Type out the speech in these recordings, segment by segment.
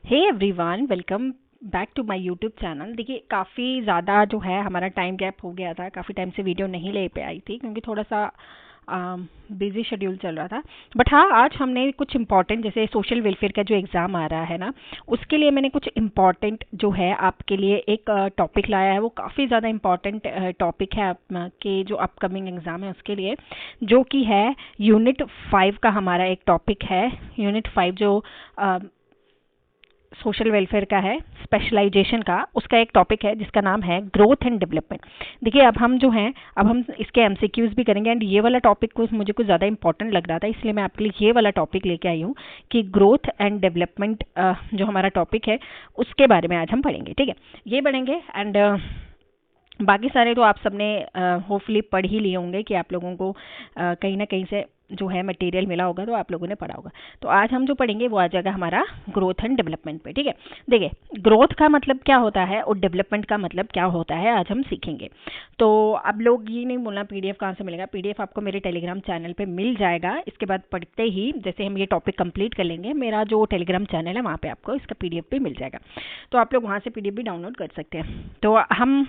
Hey everyone, welcome back to my YouTube channel. देखिए, काफ़ी ज़्यादा जो है हमारा टाइम गैप हो गया था। काफ़ी टाइम से वीडियो नहीं ले पे आई थी क्योंकि थोड़ा सा बिजी शेड्यूल चल रहा था। बट हाँ, आज हमने कुछ इम्पॉर्टेंट, जैसे सोशल वेलफेयर का जो एग्ज़ाम आ रहा है ना, उसके लिए मैंने कुछ इम्पॉर्टेंट जो है आपके लिए एक टॉपिक लाया है। वो काफ़ी ज़्यादा इम्पॉर्टेंट टॉपिक है आपके जो अपकमिंग एग्ज़ाम है उसके लिए, जो कि है यूनिट 5 का हमारा एक टॉपिक है। यूनिट 5 जो सोशल वेलफेयर का है, स्पेशलाइजेशन का, उसका एक टॉपिक है जिसका नाम है ग्रोथ एंड डेवलपमेंट। देखिए, अब हम इसके एमसीक्यूज भी करेंगे एंड ये वाला टॉपिक को मुझे कुछ ज़्यादा इंपॉर्टेंट लग रहा था, इसलिए मैं आपके लिए ये वाला टॉपिक लेके आई हूँ कि ग्रोथ एंड डेवलपमेंट जो हमारा टॉपिक है उसके बारे में आज हम पढ़ेंगे। ठीक है, ये पढ़ेंगे एंड बाकी सारे तो आप सबने होपफुली पढ़ ही लिए होंगे कि आप लोगों को कहीं ना कहीं से जो है मटेरियल मिला होगा, तो आप लोगों ने पढ़ा होगा। तो आज हम जो पढ़ेंगे वो आ जाएगा हमारा ग्रोथ एंड डेवलपमेंट पे। ठीक है, देखिए, ग्रोथ का मतलब क्या होता है और डेवलपमेंट का मतलब क्या होता है आज हम सीखेंगे। तो अब लोग ये नहीं बोलना पीडीएफ कहाँ से मिलेगा। पीडीएफ आपको मेरे टेलीग्राम चैनल पे मिल जाएगा। इसके बाद पढ़ते ही जैसे हम ये टॉपिक कंप्लीट कर लेंगे, मेरा जो टेलीग्राम चैनल है वहाँ पे आपको इसका पीडीएफ भी मिल जाएगा, तो आप लोग वहाँ से पीडीएफ भी डाउनलोड कर सकते हैं। तो हम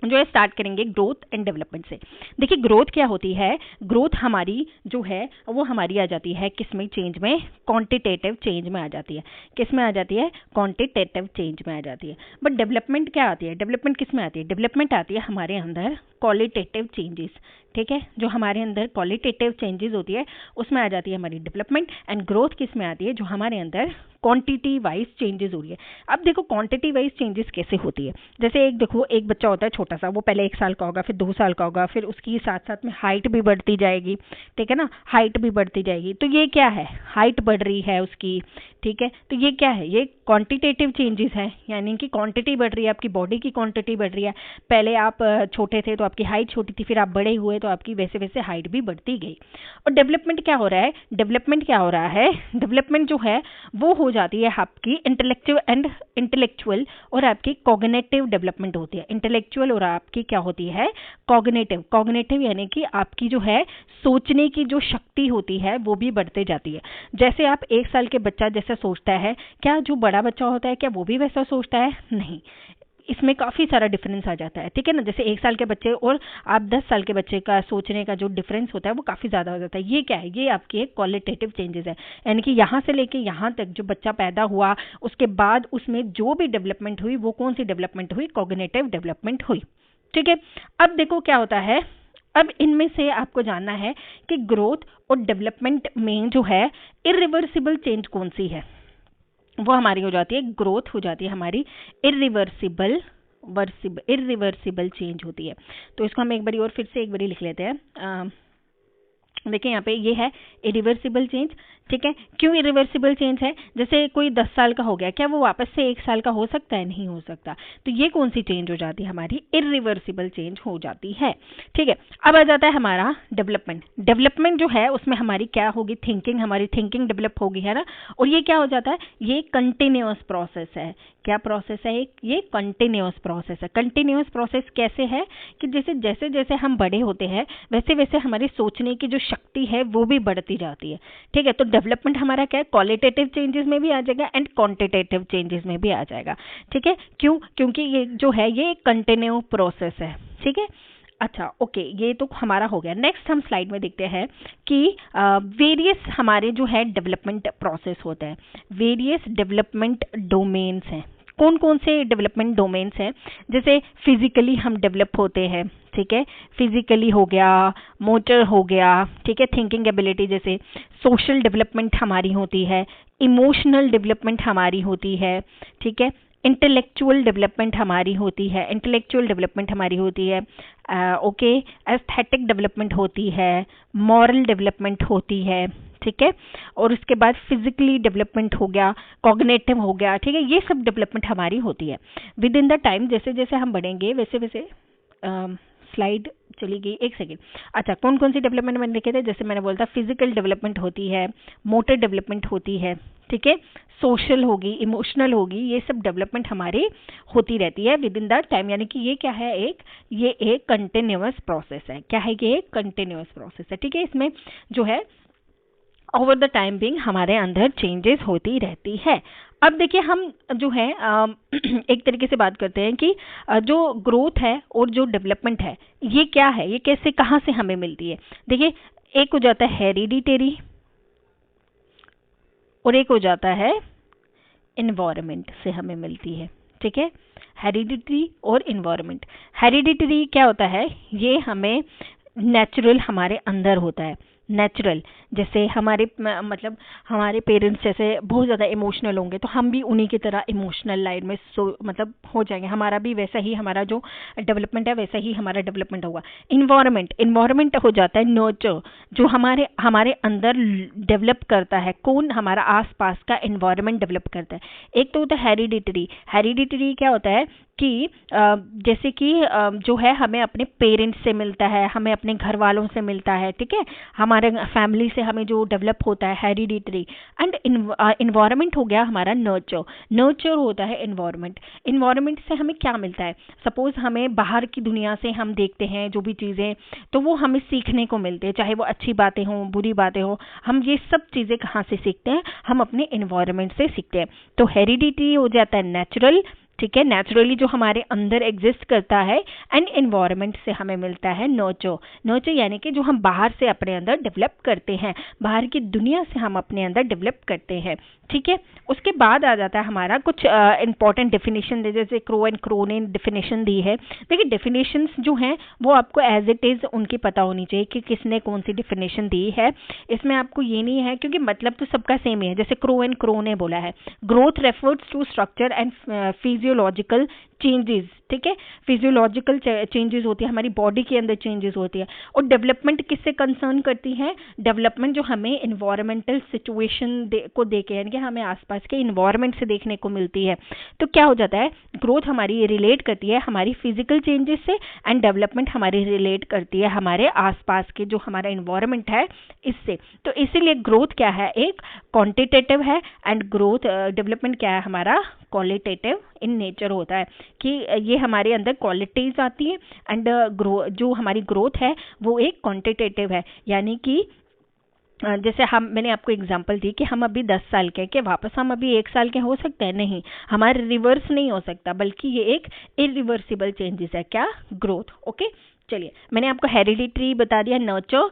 जो है स्टार्ट करेंगे ग्रोथ एंड डेवलपमेंट से। देखिए, ग्रोथ क्या होती है। ग्रोथ हमारी जो है वो हमारी आ जाती है किस में, चेंज में, क्वांटिटेटिव चेंज में आ जाती है। किस में आ जाती है, क्वांटिटेटिव चेंज में आ जाती है। बट डेवलपमेंट क्या आती है, डेवलपमेंट किस में आती है, डेवलपमेंट आती है हमारे अंदर क्वालिटेटिव चेंजेस। ठीक है, जो हमारे अंदर क्वालिटेटिव चेंजेस होती है उसमें आ जाती है हमारी डेवलपमेंट। एंड ग्रोथ किस में आती है, जो हमारे अंदर क्वांटिटी वाइज चेंजेस हो रही है। अब देखो, क्वांटिटी वाइज चेंजेस कैसे होती है। जैसे एक बच्चा होता है छोटा सा, वो पहले 1 साल का होगा, फिर 2 साल का होगा, फिर उसकी साथ साथ में हाइट भी बढ़ती जाएगी। ठीक है ना, हाइट भी बढ़ती जाएगी। तो ये क्या है, हाइट बढ़ रही है उसकी। ठीक है, तो ये क्या है, ये क्वांटिटेटिव चेंजेस है, यानी कि क्वांटिटी बढ़ रही है, आपकी बॉडी की क्वांटिटी बढ़ रही है। पहले आप छोटे थे तो आपकी हाइट छोटी थी, फिर आप बड़े हुए तो आपकी वैसे वैसे हाइट भी बढ़ती गई। और डेवलपमेंट क्या हो रहा है, डेवलपमेंट क्या हो रहा है, डेवलपमेंट जो है वो हो जाती है आपकी इंटेलेक्चुअल और आपकी कॉग्निटिव डेवलपमेंट होती है। इंटेलेक्चुअल और आपकी क्या होती है, कॉग्निटिव यानी कि आपकी जो है सोचने की जो शक्ति होती है वो भी बढ़ते जाती है। जैसे आप 1 साल के बच्चा जैसा सोचता है, क्या जो बड़ा बच्चा होता है क्या वो भी वैसा सोचता है, नहीं। इसमें काफ़ी सारा डिफरेंस आ जाता है। ठीक है ना, जैसे 1 साल के बच्चे और आप 10 साल के बच्चे का सोचने का जो डिफरेंस होता है वो काफ़ी ज़्यादा हो जाता है। ये क्या है, ये आपकी एक क्वालिटेटिव चेंजेस है, यानी कि यहाँ से लेके यहाँ तक जो बच्चा पैदा हुआ उसके बाद उसमें जो भी डेवलपमेंट हुई वो कौन सी डेवलपमेंट हुई, कॉग्निटिव डेवलपमेंट हुई। ठीक है, अब देखो क्या होता है, अब इनमें से आपको जानना है कि ग्रोथ और डेवलपमेंट में जो है इरिवर्सिबल चेंज कौन सी है। वो हमारी हो जाती है, ग्रोथ हो जाती है हमारी इरिवर्सिबल चेंज होती है। तो इसको हम एक बारी और फिर से एक बारी लिख लेते हैं। देखिए, यहाँ पे ये है इरिवर्सिबल चेंज। ठीक है, क्यों इरिवर्सिबल चेंज है, जैसे कोई 10 साल का हो गया, क्या वो वापस से 1 साल का हो सकता है, नहीं हो सकता। तो ये कौन सी चेंज हो जाती है, हमारी इरिवर्सिबल चेंज हो जाती है। ठीक है, अब आ जाता है हमारा डेवलपमेंट। डेवलपमेंट जो है उसमें हमारी क्या होगी, थिंकिंग, हमारी थिंकिंग डेवलप होगी, है ना। और ये क्या हो जाता है, ये कंटिन्यूअस प्रोसेस है। क्या प्रोसेस है, ये कंटिन्यूअस प्रोसेस है। कंटिन्यूअस प्रोसेस कैसे है कि जैसे जैसे हम बड़े होते हैं वैसे वैसे हमारी सोचने की जो शक्ति है वो भी बढ़ती जाती है। ठीक है, तो डेवलपमेंट हमारा क्या है, क्वालिटेटिव चेंजेस में भी आ जाएगा एंड क्वांटिटेटिव चेंजेस में भी आ जाएगा। ठीक है, क्यों, क्योंकि ये जो है ये कंटिन्यू प्रोसेस है। ठीक है, अच्छा, ओके, ये तो हमारा हो गया। नेक्स्ट हम स्लाइड में देखते हैं कि वेरियस हमारे जो है डेवलपमेंट प्रोसेस होते हैं, वेरियस डेवलपमेंट डोमेन्स हैं। कौन कौन से डेवलपमेंट डोमेन्स हैं, जैसे फिजिकली हम डेवलप होते हैं। ठीक है, फिजिकली हो गया, मोटर हो गया, ठीक है, थिंकिंग एबिलिटी, जैसे सोशल डेवलपमेंट हमारी होती है, इमोशनल डेवलपमेंट हमारी होती है। ठीक है, इंटेलेक्चुअल डेवलपमेंट हमारी होती है, ओके, एस्थेटिक डेवलपमेंट होती है, मॉरल डेवलपमेंट होती है। ठीक है, और उसके बाद फिजिकली डेवलपमेंट हो गया, कॉग्निटिव हो गया। ठीक है, ये सब डेवलपमेंट हमारी होती है विद इन द टाइम। जैसे जैसे हम बढ़ेंगे वैसे वैसे स्लाइड चली गई, एक सेकेंड। अच्छा, कौन कौन सी डेवलपमेंट मैंने देखे थे, जैसे मैंने बोला था फिजिकल डेवलपमेंट होती है, मोटर डेवलपमेंट होती है। ठीक है, सोशल होगी, इमोशनल होगी, ये सब डेवलपमेंट हमारी होती रहती है विद इन द टाइम, यानी कि ये क्या है, ये एक कंटिन्यूअस प्रोसेस है। क्या है, ये एक कंटिन्यूअस प्रोसेस है। ठीक है, इसमें जो है ओवर द टाइम बिंग हमारे अंदर चेंजेस होती रहती है। अब देखिए हम जो है एक तरीके से बात करते हैं कि जो ग्रोथ है और जो डेवलपमेंट है ये क्या है, ये कैसे कहाँ से हमें मिलती है। देखिए एक हो जाता है हेरिडिटरी और एक हो जाता है इन्वायरमेंट से हमें मिलती है। ठीक है, हेरिडिटरी और इन्वायरमेंट। हेरिडिटरी क्या होता है, ये हमें नेचुरल हमारे अंदर होता है। नेचुरल जैसे हमारे मतलब हमारे पेरेंट्स जैसे बहुत ज़्यादा इमोशनल होंगे तो हम भी उन्हीं की तरह इमोशनल लाइन में मतलब हो जाएंगे। हमारा भी वैसा ही हमारा जो डेवलपमेंट है वैसा ही हमारा डेवलपमेंट होगा। इन्वायरमेंट हो जाता है नर्चर, जो हमारे हमारे अंदर डेवलप करता है। कौन, हमारा आसपास का इन्वायरमेंट डेवलप करता है। एक तो होता है हेरिडिटरी। हेरिडिटरी क्या होता है कि जैसे कि जो है हमें अपने पेरेंट्स से मिलता है, हमें अपने घर वालों से मिलता है। ठीक है, हमारे फैमिली से हमें जो डेवलप होता है हेरिडिटरी। एंड इन्वायरमेंट हो गया हमारा नर्चर। नर्चर होता है इन्वायरमेंट। इन्वायरमेंट से हमें क्या मिलता है, सपोज हमें बाहर की दुनिया से हम देखते हैं जो भी चीज़ें, तो वो हमें सीखने को मिलते हैं, चाहे वो अच्छी बातें हों बुरी बातें हों। हम ये सब चीज़ें कहाँ से सीखते हैं, हम अपने इन्वायरमेंट से सीखते हैं। तो हेरिडिटरी हो जाता है नेचुरल। ठीक है, नेचुरली जो हमारे अंदर एग्जिस्ट करता है। एंड एनवायरनमेंट से हमें मिलता है नर्चर। नर्चर यानी कि जो हम बाहर से अपने अंदर डेवलप करते हैं, बाहर की दुनिया से हम अपने अंदर डेवलप करते हैं। ठीक है, उसके बाद आ जाता है हमारा कुछ इंपॉर्टेंट डेफिनेशन, जैसे क्रो एंड क्रो ने डेफिनेशन दी है। देखिए डेफिनेशंस जो हैं वो आपको एज इट इज उनकी पता होनी चाहिए कि किसने कौन सी डेफिनेशन दी है। इसमें आपको ये नहीं है, क्योंकि मतलब तो सबका सेम ही है। जैसे क्रो एंड क्रो ने बोला है, growth refers to structure and physiological changes. ठीक है, फिजियोलॉजिकल चेंजेस होती है, हमारी बॉडी के अंदर चेंजेस होती है। और डेवलपमेंट किससे कंसर्न करती है, डेवलपमेंट जो हमें इन्वायरमेंटल सिचुएशन को देके, यानी कि हमें आसपास के इन्वायरमेंट से देखने को मिलती है। तो क्या हो जाता है, ग्रोथ हमारी रिलेट करती है हमारी फिजिकल चेंजेस से, एंड डेवलपमेंट हमारी रिलेट करती है हमारे आसपास के जो हमारा इन्वायरमेंट है इससे। तो इसीलिए ग्रोथ क्या है, एक क्वांटिटेटिव है, एंड ग्रोथ डेवलपमेंट क्या है, हमारा क्वालिटेटिव इन नेचर होता है कि ये हमारे अंदर क्वालिटीज आती है। एंड जो हमारी ग्रोथ है वो एक क्वांटिटेटिव है, यानी कि जैसे मैंने आपको एग्जांपल दी कि हम अभी 10 साल के, कि वापस हम अभी 1 साल के हो सकते हैं, नहीं, हमारे रिवर्स नहीं हो सकता, बल्कि ये एक इरिवर्सिबल चेंजेस है, क्या, ग्रोथ। ओके, चलिए मैंने आपको हेरिडिटरी बता दिया, नर्चर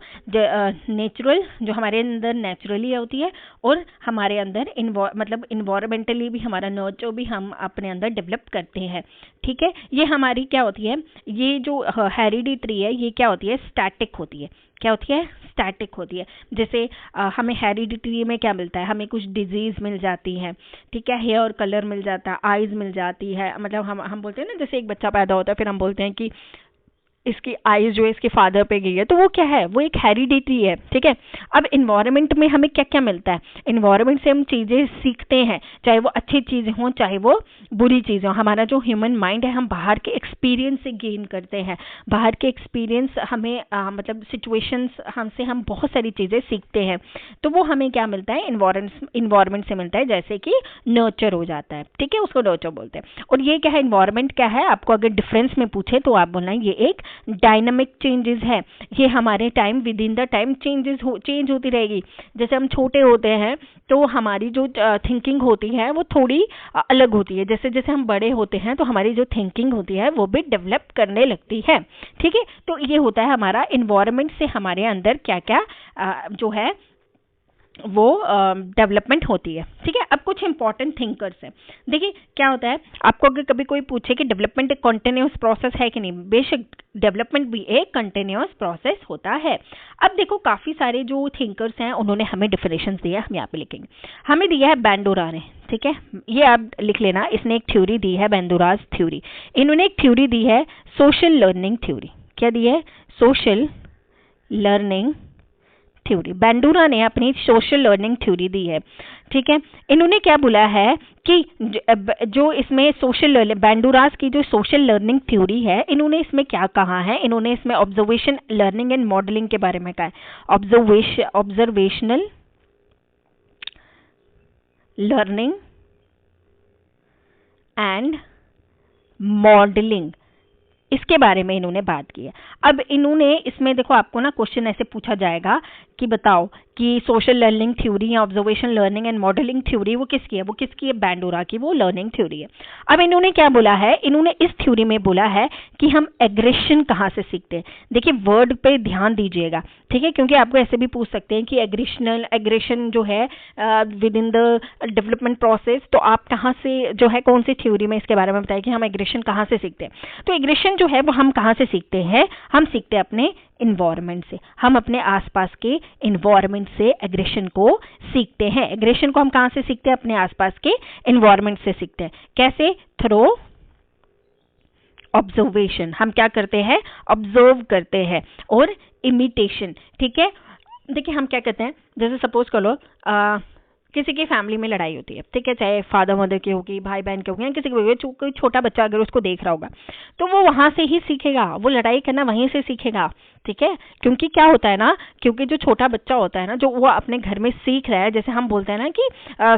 नेचुरल जो हमारे अंदर नेचुरली होती है, और हमारे अंदर मतलब इन्वायरमेंटली भी हमारा नर्चर भी हम अपने अंदर डेवलप करते हैं। ठीक है, ये हमारी क्या होती है, ये जो हेरिडिटरी है ये क्या होती है, स्टैटिक होती है। क्या होती है, स्टैटिक होती है। जैसे हमें हेरिडिटरी में क्या मिलता है, हमें कुछ डिजीज मिल जाती है। ठीक है, हेयर कलर मिल जाता है, आईज मिल जाती है। मतलब हम बोलते हैं ना, जैसे एक बच्चा पैदा होता है फिर हम बोलते हैं कि इसकी आईज जो है इसके फादर पे गई है, तो वो क्या है, वो एक हेरिडिटी है। ठीक है, अब इन्वायरमेंट में हमें क्या क्या मिलता है, इन्वायरमेंट से हम चीज़ें सीखते हैं, चाहे वो अच्छी चीज़ें हों चाहे वो बुरी चीज़ें हों। हमारा जो ह्यूमन माइंड है, हम बाहर के एक्सपीरियंस से गेन करते हैं। बाहर के एक्सपीरियंस हमें मतलब सिचुएशंस हमसे हम बहुत सारी चीज़ें सीखते हैं। तो वो हमें क्या मिलता है, इन्वायरमेंट से मिलता है, जैसे कि नर्चर हो जाता है। ठीक है, उसको नर्चर बोलते हैं। और ये क्या है, इन्वायरमेंट क्या है, आपको अगर डिफरेंस में पूछे तो आप बोलना ये एक डायनामिक चेंजेस है। ये हमारे time with in the time change होती रहेगी। जैसे हम छोटे होते हैं तो हमारी जो थिंकिंग होती है वो थोड़ी अलग होती है। जैसे जैसे हम बड़े होते हैं तो हमारी जो थिंकिंग होती है वो भी डेवलप करने लगती है। ठीक है, तो ये होता है हमारा इन्वायरमेंट से हमारे अंदर क्या क्या जो है वो डेवलपमेंट होती है। ठीक है, अब कुछ इंपॉर्टेंट थिंकर्स हैं। देखिए क्या होता है, आपको अगर कभी कोई पूछे कि डेवलपमेंट एक कंटिन्यूअस प्रोसेस है कि नहीं, बेशक डेवलपमेंट भी एक कंटिन्यूअस प्रोसेस होता है। अब देखो काफ़ी सारे जो थिंकर्स हैं उन्होंने हमें डिफिनेशंस दिया, हम यहाँ पे लिखेंगे। हमें दिया है बैंडोरा ने। ठीक है, ये आप लिख लेना, इसने एक थ्योरी दी है, बैंडोराज थ्योरी। इन्होंने एक थ्योरी दी है सोशल लर्निंग थ्योरी। क्या दी है, सोशल लर्निंग थ्योरी। बैंडोरा ने अपनी सोशल लर्निंग थ्योरी दी है। ठीक है, इन्होंने क्या बोला है कि जो इसमें सोशल बैंडोरास की जो सोशल लर्निंग थ्योरी है, इन्होंने इसमें क्या कहा है, इन्होंने इसमें ऑब्जर्वेशन लर्निंग एंड मॉडलिंग के बारे में कहा है। ऑब्जर्वेशनल लर्निंग एंड मॉडलिंग इसके बारे में इन्होंने बात की है। अब इन्होंने इसमें देखो आपको ना क्वेश्चन ऐसे पूछा जाएगा कि बताओ कि सोशल लर्निंग थ्योरी या observation learning and modelling theory वो किसकी है? वो किसकी है? बैंडोरा की वो लर्निंग थ्योरी है। अब इन्होंने क्या बोला है? इन्होंने इस थ्योरी में बोला है कि हम एग्रेशन कहाँ से सीखते हैं। देखिए वर्ड पे ध्यान दीजिएगा, ठीक है, क्योंकि आपको ऐसे भी पूछ सकते हैं कि एग्रेशन जो है with in the development process, तो आप कहाँ से जो है कौन सी थ्योरी में इसके बारे में बताया कि हम एग्रेशन कहाँ से सीखते हैं। तो एग्रेशन जो है वो हम कहाँ से सीखते हैं? हम सीखते हैं अपने इन्वायरमेंट से। हम अपने आसपास के इन्वायरमेंट से एग्रेशन को सीखते हैं। एग्रेशन को हम कहाँ से सीखते हैं? अपने आसपास के इन्वायरमेंट से सीखते हैं। कैसे? Through observation. हम क्या करते हैं? ऑब्जर्व करते हैं। और इमिटेशन, ठीक है। देखिए हम क्या कहते हैं, जैसे सपोज कर लो किसी की फैमिली में लड़ाई होती है, ठीक है, चाहे फादर मदर की होगी, भाई बहन की होगी, या किसी की, कोई छोटा बच्चा अगर उसको देख रहा होगा तो वो वहां से ही सीखेगा, वो लड़ाई करना वहीं से सीखेगा, ठीक है। क्योंकि क्या होता है ना, क्योंकि जो छोटा बच्चा होता है ना, जो वो अपने घर में सीख रहा है, जैसे हम बोलते हैं ना कि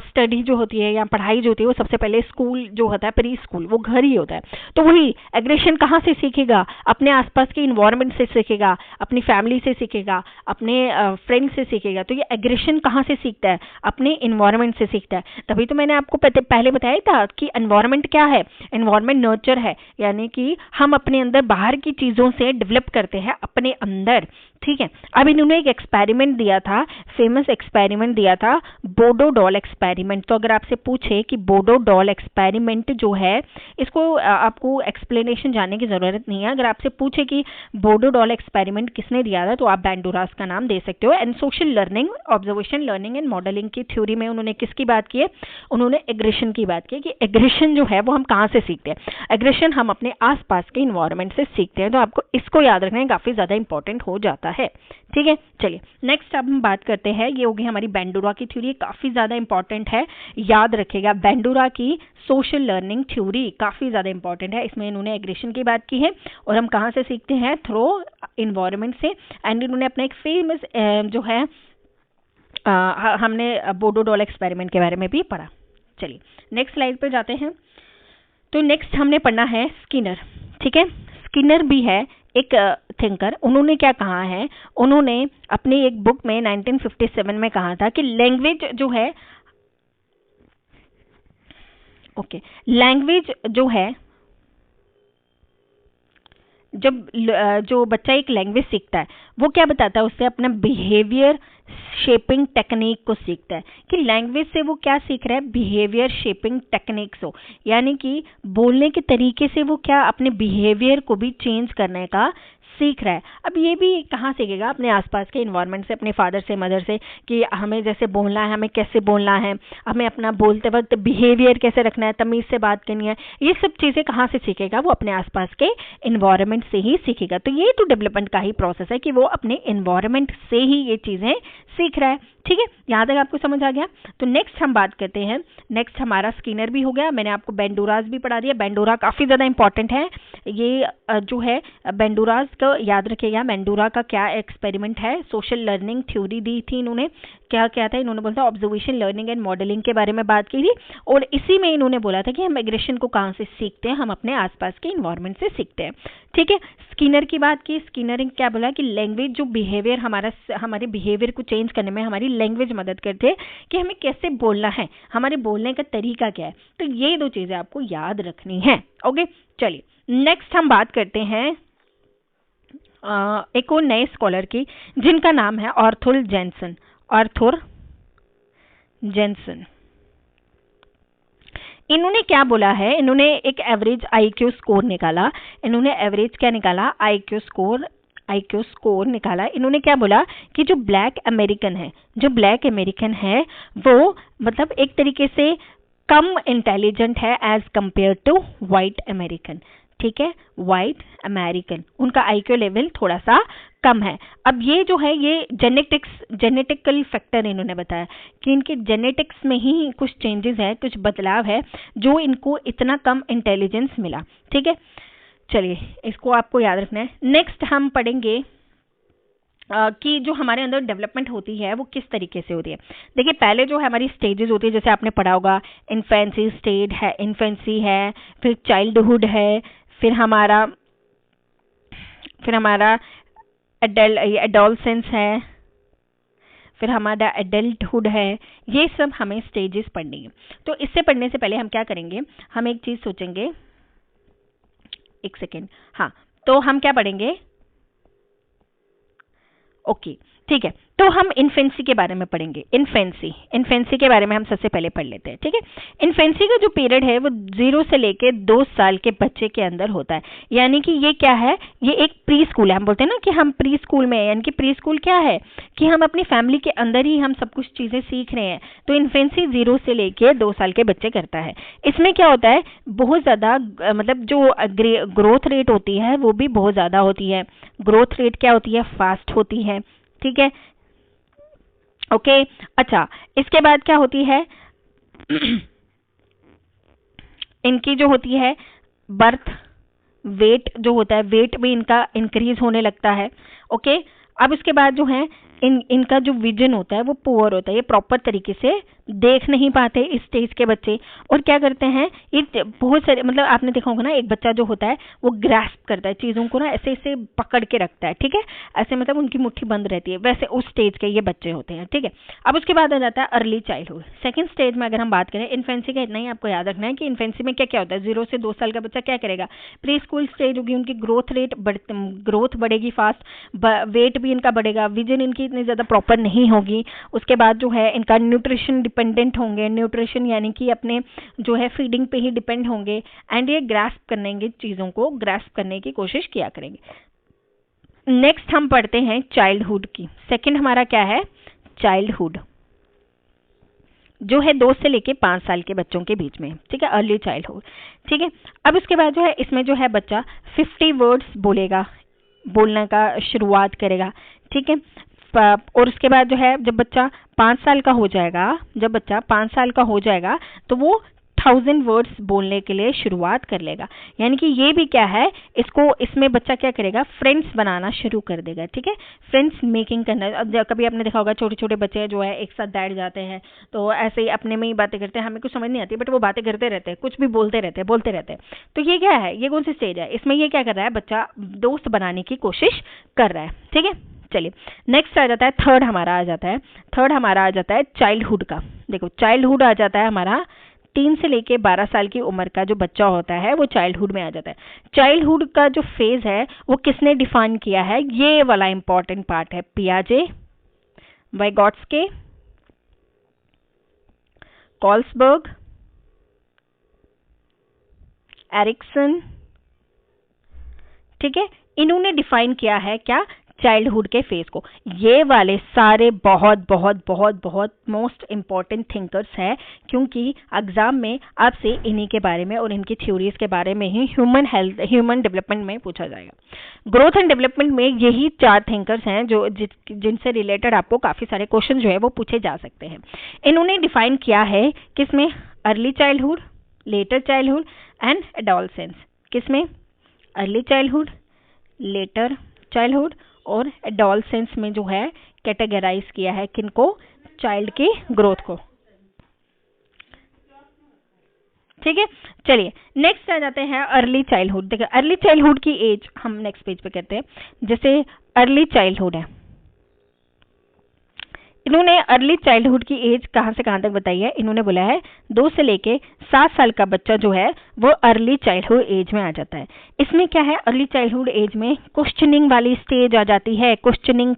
स्टडी जो होती है या पढ़ाई जो होती है वो सबसे पहले स्कूल जो होता है, प्री स्कूल, वो घर ही होता है। तो वही एग्रेशन कहाँ से सीखेगा? अपने आसपास के इन्वायरमेंट से सीखेगा, अपनी फैमिली से सीखेगा, अपने फ्रेंड से सीखेगा। तो ये एग्रेशन कहाँ से सीखता है? अपने इन्वायरमेंट से सीखता है। तभी तो मैंने आपको पहले बताया था कि एनवायरमेंट क्या है? एनवायरमेंट नर्चर है, यानी कि हम अपने अंदर बाहर की चीजों से डेवलप करते हैं अपने अंदर, ठीक है। अब इन्होंने एक एक्सपेरिमेंट दिया था, फेमस एक्सपेरिमेंट दिया था, बोडो डॉल एक्सपेरिमेंट। तो अगर आपसे पूछे कि बोडो डॉल एक्सपेरिमेंट जो है, इसको आपको एक्सप्लेनेशन जानने की जरूरत नहीं है। अगर आपसे पूछे कि बोडो डॉल एक्सपेरिमेंट किसने दिया था, तो आप बैंडोरास का नाम दे सकते हो। And social learning, observation learning and modelling की थ्योरी में उन्होंने किसकी बात की है? उन्होंने एग्रेशन की बात की कि एग्रेशन जो है वो हम कहाँ से सीखते हैं? एग्रेशन हम अपने आसपास के इन्वायरमेंट से सीखते हैं। तो आपको इसको याद रखना है, काफी ज्यादा इंपॉर्टेंट हो जाता है, ठीक है। चलिए नेक्स्ट अब हम बात करते हैं, ये होगी हमारी बैंडोरा की थ्योरी, काफी ज्यादा इंपॉर्टेंट है, याद रखेगा। बैंडोरा की सोशल लर्निंग थ्योरी काफी ज्यादा इंपॉर्टेंट है। इसमें इन्होंने एग्रेशन की बात की है और हम कहाँ से सीखते हैं? थ्रू इन्वायरमेंट से। एंड इन्होंने अपना एक फेमस जो है हमने बोडो डॉल एक्सपेरिमेंट के बारे में भी पढ़ा। चलिए नेक्स्ट स्लाइड पे जाते हैं। तो नेक्स्ट हमने पढ़ना है स्किनर, ठीक है। स्किनर भी है एक थिंकर। उन्होंने क्या कहा है? उन्होंने अपनी एक बुक में 1957 में कहा था कि लैंग्वेज जो है, लैंग्वेज जो है, जब जो बच्चा एक लैंग्वेज सीखता है वो क्या बताता है? उससे अपना बिहेवियर शेपिंग टेक्निक को सीखता है। कि लैंग्वेज से वो क्या सीख रहा है? बिहेवियर शेपिंग टेक्निक्स हो, यानी कि बोलने के तरीके से वो क्या अपने बिहेवियर को भी चेंज करने का सीख रहा है। अब ये भी कहाँ सीखेगा? अपने आसपास के इन्वायरमेंट से, अपने फादर से, मदर से, कि हमें जैसे बोलना है, हमें कैसे बोलना है, हमें अपना बोलते वक्त बिहेवियर कैसे रखना है, तमीज से बात करनी है, ये सब चीजें कहाँ से सीखेगा? वो अपने आसपास के इन्वायरमेंट से ही सीखेगा। तो ये तो डेवलपमेंट का ही प्रोसेस है कि वो अपने इन्वायरमेंट से ही ये चीजें सीख रहा है, ठीक है। यहाँ तक आपको समझ आ गया? तो नेक्स्ट हम बात करते हैं, नेक्स्ट हमारा स्किनर भी हो गया, मैंने आपको बैंडोरास भी पढ़ा दिया। बैंडोरा काफी ज्यादा इंपॉर्टेंट है। ये जो है बैंडोरास का याद रखिएगा। बैंडोरा का क्या एक्सपेरिमेंट है? सोशल लर्निंग थ्योरी दी थी इन्होंने। क्या क्या था? इन्होंने बोला था ऑब्जर्वेशन लर्निंग एंड मॉडलिंग के बारे में बात की थी, और इसी में इन्होंने बोला था कि हम एग्रेशन को कहाँ से सीखते हैं? हम अपने आसपास के इन्वायरमेंट से सीखते हैं, ठीक है। स्किनर की बात की। स्किनर क्या बोला कि लैंग्वेज जो बिहेवियर हमारे बिहेवियर को चेंज करने में हमारी लैंग्वेज मदद करती है, कि हमें कैसे बोलना है, हमारे बोलने का तरीका क्या है। तो ये दो चीजें आपको याद रखनी है, ओके। चलिए नेक्स्ट हम बात करते हैं एक और नए स्कॉलर की, जिनका नाम है आर्थर जेनसन। आर्थर जेनसन, इन्होंने क्या बोला है? इन्होंने एक एवरेज आईक्यू स्कोर निकाला। इन्होंने एवरेज क्या निकाला? आईक्यू स्कोर निकाला। इन्होंने क्या बोला कि जो ब्लैक अमेरिकन है वो मतलब एक तरीके से कम इंटेलिजेंट है as compare to white American, ठीक है। व्हाइट अमेरिकन, उनका आईक्यू लेवल थोड़ा सा कम है। अब ये जो है ये जेनेटिकल फैक्टर इन्होंने बताया कि इनके जेनेटिक्स में ही कुछ चेंजेस है, कुछ बदलाव है, जो इनको इतना कम इंटेलिजेंस मिला, ठीक है। चलिए इसको आपको याद रखना है। नेक्स्ट हम पढ़ेंगे कि जो हमारे अंदर डेवलपमेंट होती है वो किस तरीके से होती है। देखिए पहले जो है हमारी स्टेजेस होती है, जैसे आपने पढ़ा होगा इन्फेंसी स्टेज है, इन्फेंसी है, फिर चाइल्डहुड है, फिर हमारा फिर हमारा एडोलसेंस है, फिर हमारा एडल्टहुड है। ये सब हमें स्टेजेस पढ़नी है। तो इससे पढ़ने से पहले हम क्या करेंगे, हम एक चीज सोचेंगे, एक सेकेंड, हाँ, तो हम क्या पढ़ेंगे, ओके ठीक है, तो हम इन्फेंसी के बारे में पढ़ेंगे। इन्फेंसी के बारे में हम सबसे पहले पढ़ लेते हैं, ठीक है। इन्फेंसी का जो पीरियड है वो 0 से लेके 2 साल के बच्चे के अंदर होता है। यानी कि ये क्या है, ये एक प्री स्कूल है। हम बोलते हैं ना कि हम प्री स्कूल में है, यानी कि प्री स्कूल क्या है कि हम अपनी फैमिली के अंदर ही हम सब कुछ चीजें सीख रहे हैं। तो इन्फेंसी 0 से लेके 2 साल के बच्चे करता है। इसमें क्या होता है, बहुत ज्यादा मतलब जो ग्रोथ रेट होती है वो भी बहुत ज्यादा होती है। ग्रोथ रेट क्या होती है, फास्ट होती है, ठीक है, ओके। अच्छा, इसके बाद क्या होती है इनकी जो होती है बर्थ वेट जो होता है, वेट भी इनका इंक्रीज होने लगता है, ओके। अब इसके बाद जो है इनका जो विजन होता है वो पुअर होता है, ये प्रॉपर तरीके से देख नहीं पाते इस स्टेज के बच्चे। और क्या करते हैं, ये बहुत सारे मतलब आपने देखा होगा ना, एक बच्चा जो होता है वो ग्रैस्प करता है चीजों को ना, ऐसे ऐसे पकड़ के रखता है, ठीक है, ऐसे मतलब उनकी मुट्ठी बंद रहती है, वैसे उस स्टेज के ये बच्चे होते हैं, ठीक है। अब उसके बाद आ जाता है अर्ली चाइल्डहुड। सेकंड स्टेज में अगर हम बात करें, इन्फेंसी का इतना ही आपको याद रखना है कि इन्फेंसी में क्या क्या होता है। 0 से 2 साल का बच्चा क्या करेगा, प्री स्कूल स्टेज होगी, उनकी ग्रोथ बढ़ेगी फास्ट, वेट भी इनका बढ़ेगा, विजन इनकी इतनी ज्यादा प्रॉपर नहीं होगी। उसके बाद जो है इनका न्यूट्रिशन डिपेंडेंट होंगे, न्यूट्रिशन यानी कि अपने जो है फीडिंग पे ही डिपेंड होंगे, एंड ये ग्रास्प करने चीजों को ग्रास्प करने की कोशिश किया करेंगे। नेक्स्ट हम पढ़ते हैं चाइल्डहुड की। सेकंड हमारा क्या है, चाइल्डहुड, जो है 2 से लेके 5 साल के बच्चों के बीच में, ठीक है, अर्ली चाइल्डहुड, ठीक है। अब उसके बाद जो है इसमें जो है बच्चा 50 वर्ड्स बोलेगा, बोलने का शुरुआत करेगा, ठीक है। और उसके बाद जो है जब बच्चा 5 साल का हो जाएगा, जब बच्चा 5 साल का हो जाएगा तो वो 1000 वर्ड्स बोलने के लिए शुरुआत कर लेगा। यानी कि ये भी क्या है, इसमें बच्चा क्या करेगा, फ्रेंड्स बनाना शुरू कर देगा, ठीक है, फ्रेंड्स मेकिंग करना। अब कभी आपने देखा होगा छोटे छोटे बच्चे जो है एक साथ बैठ जाते हैं, तो ऐसे ही अपने में ही बातें करते हैं, हमें कुछ समझ नहीं आती बट वो बातें करते रहते हैं, कुछ भी बोलते रहते हैं। तो ये क्या है, ये कौन सी स्टेज है, इसमें ये क्या कर रहा है, बच्चा दोस्त बनाने की कोशिश कर रहा है, ठीक है। चलिए नेक्स्ट आ जाता है, थर्ड हमारा आ जाता है चाइल्डहुड का। देखो चाइल्डहुड आ जाता है हमारा 3 से लेके 12 साल की उम्र का जो बच्चा होता है वो चाइल्डहुड में आ जाता है। चाइल्डहुड का जो फेज है वो किसने डिफाइन किया है, ये वाला इंपॉर्टेंट पार्ट है, पियाजे, वाइगॉट्स्की, कॉल्सबर्ग, एरिक्सन, ठीक है, इन्होंने डिफाइन किया है क्या, चाइल्डहुड के फेज को। ये वाले सारे बहुत बहुत बहुत बहुत मोस्ट इंपॉर्टेंट थिंकर्स हैं, क्योंकि एग्जाम में आपसे इन्हीं के बारे में और इनकी थ्योरीज के बारे में ही ह्यूमन डेवलपमेंट में पूछा जाएगा। ग्रोथ एंड डेवलपमेंट में यही 4 थिंकर्स हैं जो जिनसे रिलेटेड आपको काफी सारे क्वेश्चन जो है वो पूछे जा सकते हैं। इन्होंने डिफाइन किया है किसमें, early childhood, letter childhood and adolescence. किसमें, अर्ली चाइल्डहुड, लेटर चाइल्डहुड और एडोलसेंस में जो है कैटेगराइज किया है किनको, चाइल्ड की ग्रोथ को, ठीक है। चलिए नेक्स्ट आ जाते हैं अर्ली चाइल्डहुड। देखिए अर्ली चाइल्डहुड की एज हम नेक्स्ट पेज पे करते हैं। जैसे अर्ली चाइल्डहुड है, इन्होंने अर्ली चाइल्डहुड की एज कहां से कहां तक बताई है, इन्होंने बोला है 2 से लेके 7 साल का बच्चा जो है वो अर्ली चाइल्डहुड एज में आ जाता है। इसमें क्या है, अर्ली चाइल्डहुड एज में क्वेश्चनिंग वाली स्टेज आ जाती है, क्वेश्चनिंग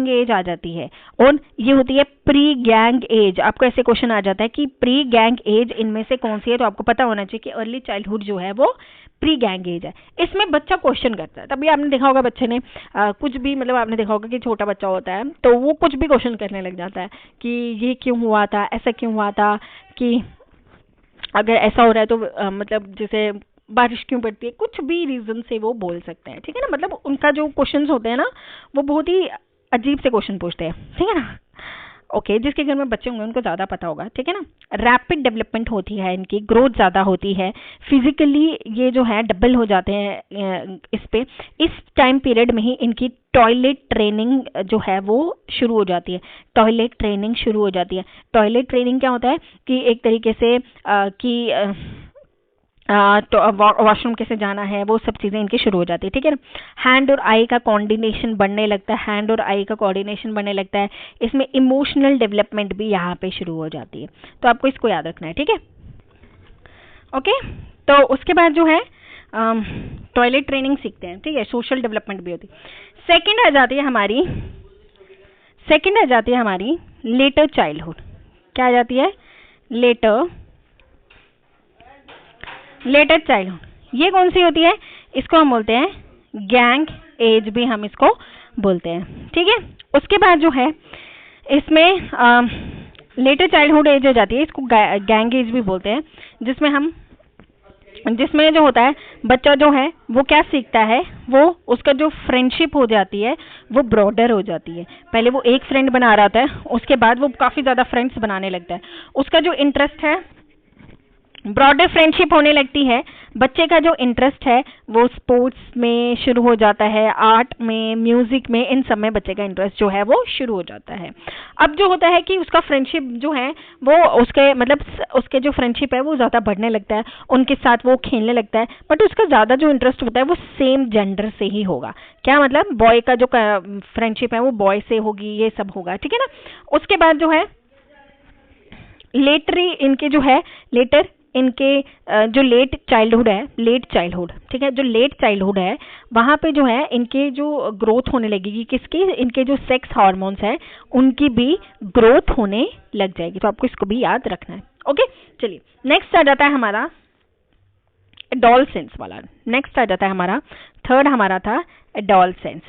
एज आ जाती है, और ये होती है प्री गैंग एज। आपको ऐसे क्वेश्चन आ जाता है कि प्री गैंग एज इनमें से कौन सी है, तो आपको पता होना चाहिए कि अर्ली चाइल्डहुड जो है वो प्री गैंग एज है। इसमें बच्चा क्वेश्चन करता है, तभी आपने देखा होगा बच्चे ने कुछ भी, मतलब आपने देखा होगा कि छोटा बच्चा होता है तो वो कुछ भी क्वेश्चन करने लग जाता है कि ये क्यों हुआ था, ऐसा क्यों हुआ था, कि अगर ऐसा हो रहा है तो मतलब जैसे बारिश क्यों पड़ती है, कुछ भी रीजन से वो बोल सकते हैं, ठीक है ना। मतलब उनका जो क्वेश्चंस होते हैं ना वो बहुत ही अजीब से क्वेश्चन पूछते हैं, ठीक है ना। ओके, जिसके घर में बच्चे होंगे उनको ज्यादा पता होगा, ठीक है ना। रैपिड डेवलपमेंट होती है इनकी, ग्रोथ ज्यादा होती है, फिजिकली ये जो है डबल हो जाते हैं इस टाइम पीरियड में ही इनकी टॉयलेट ट्रेनिंग जो है वो शुरू हो जाती है। टॉयलेट ट्रेनिंग क्या होता है कि एक तरीके से कि तो वॉशरूम कैसे जाना है, वो सब चीज़ें इनकी शुरू हो जाती है, ठीक है ना। हैंड और आई का कोऑर्डिनेशन बढ़ने लगता है, हैंड और आई का कोऑर्डिनेशन बढ़ने लगता है। इसमें इमोशनल डेवलपमेंट भी यहाँ पे शुरू हो जाती है, तो आपको इसको याद रखना है, ठीक है। ओके, तो उसके बाद जो है टॉयलेट ट्रेनिंग सीखते हैं, ठीक है, सोशल डेवलपमेंट भी होती है। सेकंड आ जाती है हमारी लेटर चाइल्डहुड। क्या आ जाती है? Letter childhood. ये कौन सी होती है? इसको हम बोलते हैं गैंग एज भी हम इसको बोलते हैं, ठीक है। उसके बाद जो है इसमें लेटर चाइल्डहुड एज हो जाती है, इसको गैंग एज भी बोलते हैं, जिसमें जो होता है बच्चा जो है वो क्या सीखता है, वो उसका जो फ्रेंडशिप हो जाती है वो ब्रॉडर हो जाती है। पहले वो एक फ्रेंड बना रहा था, उसके बाद वो काफ़ी ज़्यादा फ्रेंड्स बनाने लगता है। उसका जो इंटरेस्ट है, ब्रॉडर फ्रेंडशिप होने लगती है। बच्चे का जो इंटरेस्ट है वो स्पोर्ट्स में शुरू हो जाता है, आर्ट में, म्यूजिक में, इन सब में बच्चे का इंटरेस्ट जो है वो शुरू हो जाता है। अब जो होता है कि उसका फ्रेंडशिप जो है वो उसके जो फ्रेंडशिप है वो ज़्यादा बढ़ने लगता है, उनके साथ वो खेलने लगता है, बट उसका ज़्यादा जो इंटरेस्ट होता है वो सेम जेंडर से ही होगा। क्या मतलब? बॉय का जो फ्रेंडशिप है वो बॉय से होगी, ये सब होगा, ठीक है ना। उसके बाद जो है जो लेट चाइल्डहुड, ठीक है, जो लेट चाइल्डहुड है वहाँ पे जो है इनके जो ग्रोथ होने लगेगी, किसकी? इनके जो सेक्स हार्मोन्स हैं उनकी भी ग्रोथ होने लग जाएगी, तो आपको इसको भी याद रखना है। ओके, चलिए नेक्स्ट आ जाता है हमारा एडोलसेंस वाला। नेक्स्ट आ जाता है हमारा थर्ड, हमारा था एडोलसेंस।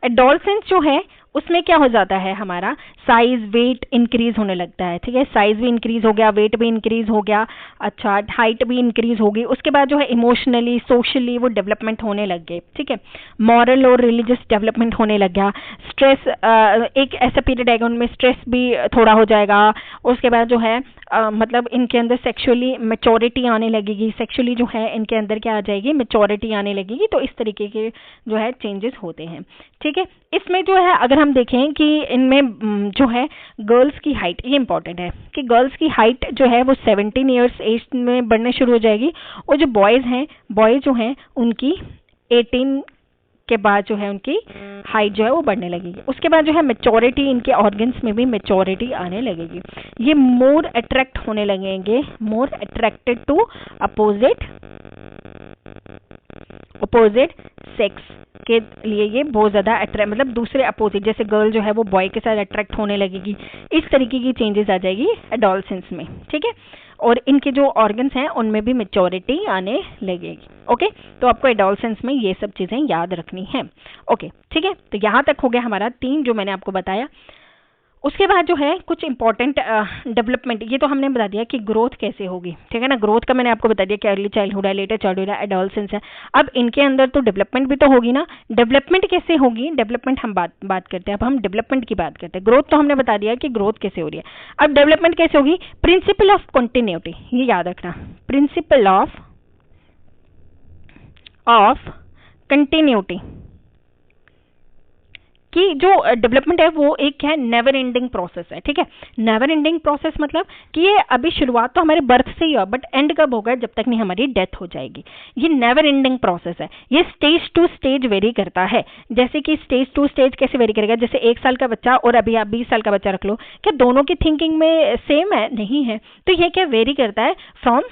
एडोलसेंस जो है उसमें क्या हो जाता है, हमारा साइज वेट इंक्रीज होने लगता है, ठीक है, साइज भी इंक्रीज हो गया, वेट भी इंक्रीज हो गया, अच्छा हाइट भी इंक्रीज होगी। उसके बाद जो है इमोशनली, सोशली वो डेवलपमेंट होने लग गए, ठीक है, मॉरल और रिलीजियस डेवलपमेंट होने लग गया। स्ट्रेस, एक ऐसा पीरियड आएगा उनमें स्ट्रेस भी थोड़ा हो जाएगा। उसके बाद जो है मतलब इनके अंदर सेक्सुअली मैच्योरिटी आने लगेगी, सेक्सुअली जो है इनके अंदर क्या आ जाएगी, मैच्योरिटी आने लगेगी। तो इस तरीके के जो है चेंजेस होते हैं, ठीक है। इसमें जो है अगर हम देखें कि इनमें जो है गर्ल्स की हाइट, ये इंपॉर्टेंट है कि गर्ल्स की हाइट जो है वो 17 ईयर्स एज में बढ़ने शुरू हो जाएगी, और जो बॉयज जो हैं उनकी 18 के बाद जो है उनकी हाइट जो है वो बढ़ने लगेगी। उसके बाद जो है मैच्योरिटी, इनके ऑर्गन्स में भी मैच्योरिटी आने लगेगी। ये मोर अट्रैक्ट होने लगेंगे, more attracted to opposite sex के लिए ये बहुत ज़्यादा मतलब दूसरे अपोजिट, जैसे गर्ल जो है वो बॉय के साथ अट्रैक्ट होने लगेगी। इस तरीके की चेंजेस आ जाएगी एडोलसेंस में, ठीक है। और इनके जो ऑर्गन्स हैं उनमें भी मैच्योरिटी आने लगेगी। ओके, तो आपको एडोलसेंस में ये सब चीज़ें याद रखनी है। ओके, ठीक है, तो यहाँ तक हो गया हमारा 3 जो मैंने आपको बताया। उसके बाद जो है कुछ इंपॉर्टेंट डेवलपमेंट, ये तो हमने बता दिया कि ग्रोथ कैसे होगी, ठीक है ना। ग्रोथ का मैंने आपको बता दिया कि अर्ली चाइल्डहुड है, लेटर चाइल्डहुड है, एडोलसेंस है। अब इनके अंदर तो डेवलपमेंट भी तो होगी ना। डेवलपमेंट कैसे होगी, डेवलपमेंट हम बात करते हैं। अब हम डेवलपमेंट की बात करते हैं। ग्रोथ तो हमने बता दिया कि ग्रोथ कैसे हो रही है, अब डेवलपमेंट कैसे होगी। प्रिंसिपल ऑफ कंटिन्यूटी, ये याद रखना, प्रिंसिपल ऑफ कंटिन्यूटी कि जो डेवलपमेंट है वो एक है नेवर एंडिंग प्रोसेस है, ठीक है। नेवर एंडिंग प्रोसेस मतलब कि ये अभी शुरुआत तो हमारे बर्थ से ही है, बट एंड कब होगा, जब तक नहीं हमारी डेथ हो जाएगी। ये नेवर एंडिंग प्रोसेस है। ये स्टेज टू स्टेज वेरी करता है। जैसे कि स्टेज टू स्टेज कैसे वेरी करेगा, जैसे 1 साल का बच्चा और अभी आप 20 साल का बच्चा रख लो, क्या दोनों की थिंकिंग में सेम है? नहीं है। तो ये क्या वेरी करता है, फ्रॉम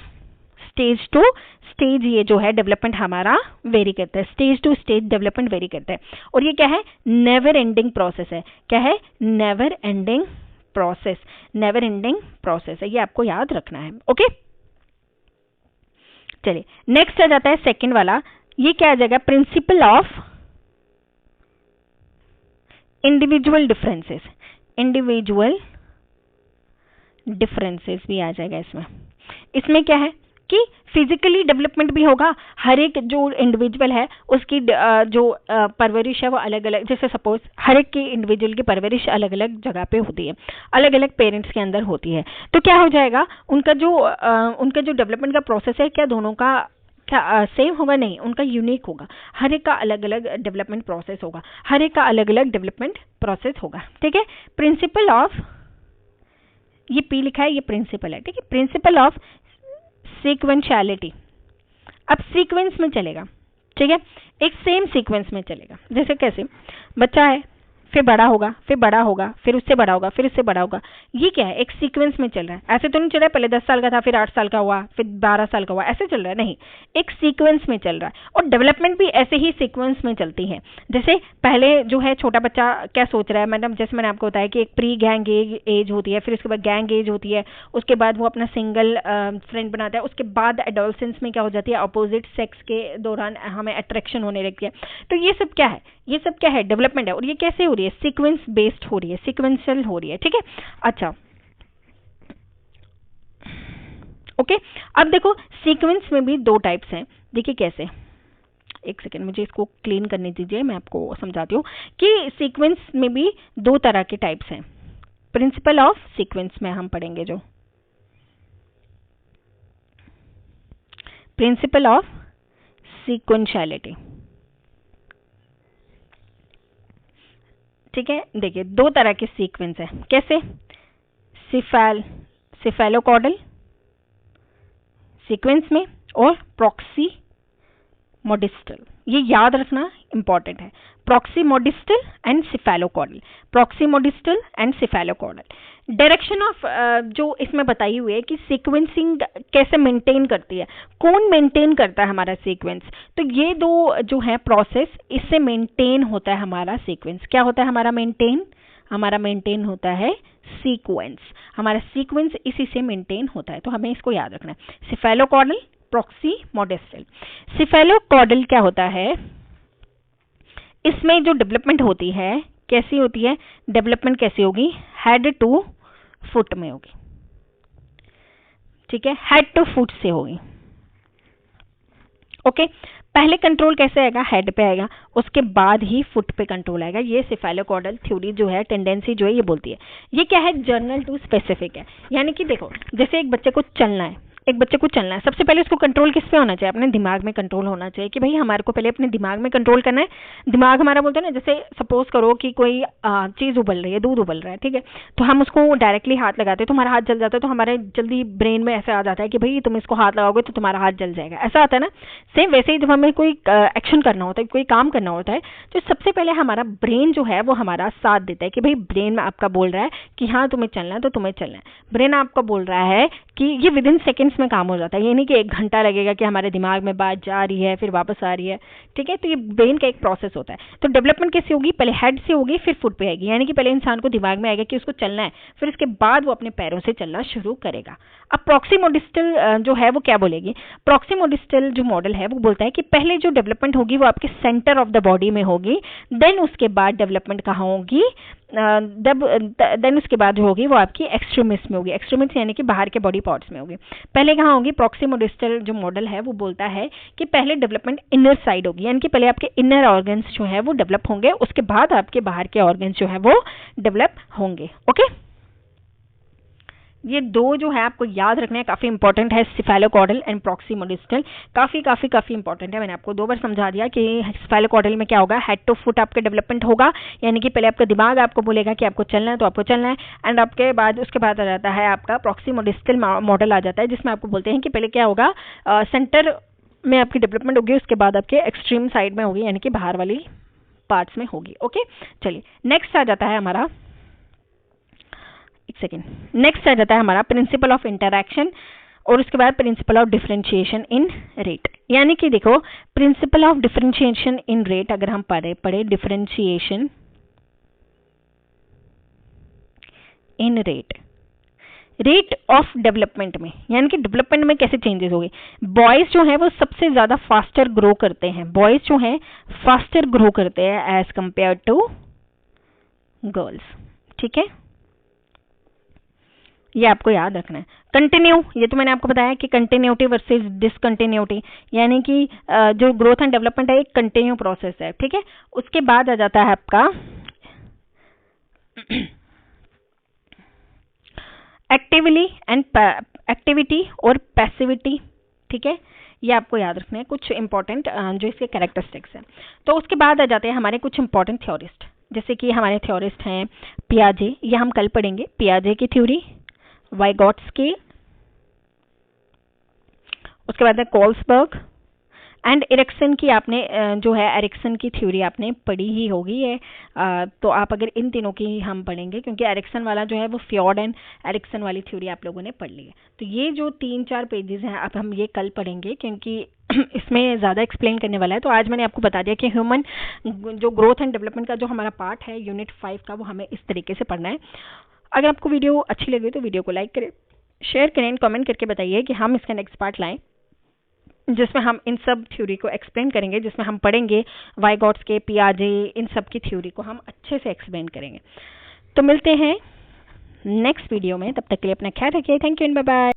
स्टेज टू स्टेज ये जो है डेवलपमेंट हमारा वेरी करता है, stage to stage development vary करता है। और ये क्या है, नेवर एंडिंग प्रोसेस है। क्या है, never ending process, never ending process है, ये आपको याद रखना है। ओके, चलिए नेक्स्ट आ जाता है सेकंड वाला। ये क्या आ जाएगा, principle of individual differences, individual differences भी आ जाएगा इसमें। इसमें क्या है कि फिजिकली डेवलपमेंट भी होगा। हर एक जो इंडिविजुअल है उसकी जो परवरिश है वो अलग अलग, जैसे सपोज हर एक की इंडिविजुअल की परवरिश अलग अलग जगह पे होती है, अलग अलग पेरेंट्स के अंदर होती है। तो क्या हो जाएगा, उनका जो डेवलपमेंट का प्रोसेस है, क्या दोनों का क्या सेम होगा? नहीं, उनका यूनिक होगा। हर एक का अलग अलग डेवलपमेंट प्रोसेस होगा, हर एक का अलग अलग डेवलपमेंट प्रोसेस होगा, ठीक है। प्रिंसिपल ऑफ, ये पी लिखा है, ये प्रिंसिपल है, ठीक है। प्रिंसिपल ऑफ सीक्वेंशियलिटी, अब सीक्वेंस में चलेगा, ठीक है, एक सेम सीक्वेंस में चलेगा। जैसे कैसे, बच्चा है, फिर बड़ा होगा, फिर बड़ा होगा, फिर उससे बड़ा होगा, फिर उससे बड़ा होगा, ये क्या है, एक सीक्वेंस में चल रहा है। ऐसे तो नहीं चल रहा है पहले 10 साल का था, फिर 8 साल का हुआ, फिर 12 साल का हुआ, ऐसे चल रहा है, नहीं, एक सीक्वेंस में चल रहा है। और डेवलपमेंट भी ऐसे ही सीक्वेंस में चलती है। जैसे पहले जो है छोटा बच्चा क्या सोच रहा है, मैडम जैसे मैंने आपको बताया कि एक प्री गैंग एज होती है, फिर उसके बाद गैंग एज होती है, उसके बाद वो अपना सिंगल फ्रेंड बनाता है, उसके बाद एडोलसेंस में क्या हो जाती है, अपोजिट सेक्स के दौरान हमें अट्रैक्शन होने लगती है। तो ये सब क्या है, ये सब क्या है, डेवलपमेंट है। और ये कैसे हो रही है, सीक्वेंस बेस्ड हो रही है, सीक्वेंशियल हो रही है, ठीक है। अच्छा, ओके, अब देखो सीक्वेंस में भी दो टाइप्स हैं, देखिए कैसे, एक सेकेंड मुझे इसको क्लीन करने दीजिए, मैं आपको समझाती हूँ कि सीक्वेंस में भी दो तरह के टाइप्स हैं। प्रिंसिपल ऑफ सीक्वेंस में हम पढ़ेंगे, जो प्रिंसिपल ऑफ सीक्वेंशियलिटी, ठीक है। देखिए दो तरह के सीक्वेंस है, कैसे, सिफेलोकॉर्डल सीक्वेंस में और प्रॉक्सीमोडिस्टल, ये याद रखना इंपॉर्टेंट है, प्रॉक्सीमोडिस्टल एंड सिफेलोकॉर्डल, प्रॉक्सीमोडिस्टल एंड सिफेलोकॉर्डल। डायरेक्शन ऑफ जो इसमें बताई हुई है कि सीक्वेंसिंग कैसे मेंटेन करती है, कौन मेंटेन करता है हमारा सीक्वेंस, तो ये दो जो है प्रोसेस, इससे मेंटेन होता है हमारा सीक्वेंस। क्या होता है हमारा मेंटेन, हमारा मेंटेन होता है सीक्वेंस, हमारा सीक्वेंस इसी से मेंटेन होता है, तो हमें इसको याद रखना है। सिफेलोकॉर्डल, प्रॉक्सीमोडिस्टल। सिफेलोकॉर्डल क्या होता है, इसमें जो डेवलपमेंट होती है कैसी होती है, डेवलपमेंट कैसी होगी, हेड टू फुट में होगी, ठीक है, हेड टू फुट से होगी, ओके। पहले कंट्रोल कैसे आएगा, हेड पे आएगा, उसके बाद ही फुट पे कंट्रोल आएगा। ये सिफेलोकॉर्डल थ्योरी जो है, टेंडेंसी जो है, ये बोलती है। ये क्या है, जर्नल टू स्पेसिफिक है, यानी कि देखो जैसे एक बच्चे को चलना है, एक बच्चे को चलना है, सबसे पहले उसको कंट्रोल किस पे होना चाहिए, अपने दिमाग में कंट्रोल होना चाहिए कि भाई हमारे को पहले अपने दिमाग में कंट्रोल करना है। दिमाग हमारा बोलते हैं ना, जैसे सपोज करो कि कोई चीज़ उबल रही है, दूध उबल रहा है, ठीक है, तो हम उसको डायरेक्टली हाथ लगाते हैं तो हमारा हाथ जल जाता है, तो हमारे जल्दी ब्रेन में ऐसे आ जाता है कि भाई तुम इसको हाथ लगाओगे तो तुम्हारा हाथ जल जाएगा, ऐसा आता है ना। सेम वैसे ही जब हमें कोई एक्शन करना होता है, कोई काम करना होता है, तो सबसे पहले हमारा ब्रेन जो है वो हमारा साथ देता है कि भाई ब्रेन में आपका बोल रहा है कि हाँ तुम्हें चलना है तो तुम्हें चलना है। ब्रेन आपका बोल रहा है कि ये विद इन सेकेंड्स में काम हो जाता है, ये नहीं कि 1 घंटा लगेगा कि हमारे दिमाग में बात जा रही है फिर वापस आ रही है, ठीक है। तो ये ब्रेन का एक प्रोसेस होता है। तो डेवलपमेंट कैसे होगी, पहले हेड से होगी फिर फुट पे आएगी, यानी कि पहले इंसान को दिमाग में आएगा कि उसको चलना है, फिर उसके बाद वो अपने पैरों से चलना शुरू करेगा। अब प्रॉक्सीमोडिस्टल जो है वो क्या बोलेगी, प्रॉक्सीमोडिस्टल जो मॉडल है वो बोलता है कि पहले जो डेवलपमेंट होगी वो आपके सेंटर ऑफ द बॉडी में होगी, देन उसके बाद डेवलपमेंट कहाँ होगी, देन उसके बाद जो होगी वो आपकी एक्सट्रीमिस में होगी, एक्सट्रीमिस यानी कि बाहर के बॉडी पार्ट्स में होगी। पहले कहाँ होगी, प्रॉक्सीमोडिस्टल जो मॉडल है वो बोलता है कि पहले डेवलपमेंट इनर साइड होगी, यानी कि पहले आपके इनर ऑर्गन्स जो है वो डेवलप होंगे, उसके बाद आपके बाहर के ऑर्गन्स जो है वो डेवलप होंगे, ओके। ये दो जो है आपको याद रखना है, काफी इंपॉर्टेंट है, सिफेलोकॉर्डल एंड प्रॉक्सीमोडिस्टल, काफी इंपॉर्टेंट है। मैंने आपको 2 बार समझा दिया कि सिफेलोकॉर्डल में क्या होगा, हेड टू फुट आपका डेवलपमेंट होगा, यानी कि पहले आपका दिमाग आपको बोलेगा कि आपको चलना है तो आपको चलना है, एंड आपके बाद उसके बाद आ जाता है आपका प्रॉक्सीमोडिस्टल मॉडल आ जाता है, जिसमें आपको बोलते हैं कि पहले क्या होगा, सेंटर में आपकी डेवलपमेंट होगी, उसके बाद आपके एक्सट्रीम साइड में होगी, यानी कि बाहर वाली पार्ट्स में होगी, ओके। चलिए नेक्स्ट आ जाता है हमारा, एक सेकेंड, नेक्स्ट आ जाता है हमारा प्रिंसिपल ऑफ इंटरैक्शन, और उसके बाद principle of differentiation in rate. यानी कि देखो principle of differentiation in rate अगर हम पढ़े differentiation in rate of development में, यानी कि डेवलपमेंट में कैसे चेंजेस होगी। बॉयज जो है वो सबसे ज्यादा फास्टर ग्रो करते हैं, बॉयज जो है फास्टर ग्रो करते हैं एज कंपेयर टू गर्ल्स, ठीक है, ये आपको याद रखना है। कंटिन्यू, ये तो मैंने आपको बताया कि कंटिन्यूटी वर्सेस डिसकंटिन्यूटी, यानी कि जो ग्रोथ एंड डेवलपमेंट है एक कंटिन्यू प्रोसेस है, ठीक है। उसके बाद आ जाता है आपका एक्टिविटी और पैसिविटी, ठीक है, ये आपको याद रखना है, कुछ इंपॉर्टेंट जो इसके कैरेक्टरिस्टिक्स हैं। तो उसके बाद आ जाते हैं हमारे कुछ इंपॉर्टेंट थ्योरिस्ट, जैसे कि हमारे थ्योरिस्ट हैं पियाजे, ये हम कल पढ़ेंगे, पियाजे की थ्योरी, वाइगॉट्स्की, उसके बाद है कोल्सबर्ग एंड एरिक्सन की आपने जो है एरिक्सन की थ्योरी आपने पढ़ी ही होगी है। तो आप अगर इन तीनों की हम पढ़ेंगे, क्योंकि एरिक्सन वाला जो है वो फ्योर्ड एंड एरिक्सन वाली थ्योरी आप लोगों ने पढ़ ली है। तो ये जो 3-4 पेजेस हैं अब हम ये कल पढ़ेंगे, क्योंकि इसमें ज़्यादा एक्सप्लेन करने वाला है। तो आज मैंने आपको बता दिया कि ह्यूमन जो ग्रोथ एंड डेवलपमेंट का जो हमारा पार्ट है यूनिट 5 का, वो हमें इस तरीके से पढ़ना है। अगर आपको वीडियो अच्छी लगी तो वीडियो को लाइक करें, शेयर करें, कमेंट करके बताइए कि हम इसका नेक्स्ट पार्ट लाएं, जिसमें हम इन सब थ्योरी को एक्सप्लेन करेंगे, जिसमें हम पढ़ेंगे वाइगॉट्स के, पियाजे, इन सब की थ्योरी को हम अच्छे से एक्सप्लेन करेंगे। तो मिलते हैं नेक्स्ट वीडियो में, तब तक के लिए अपना ख्याल रखिए। Thank you and bye bye.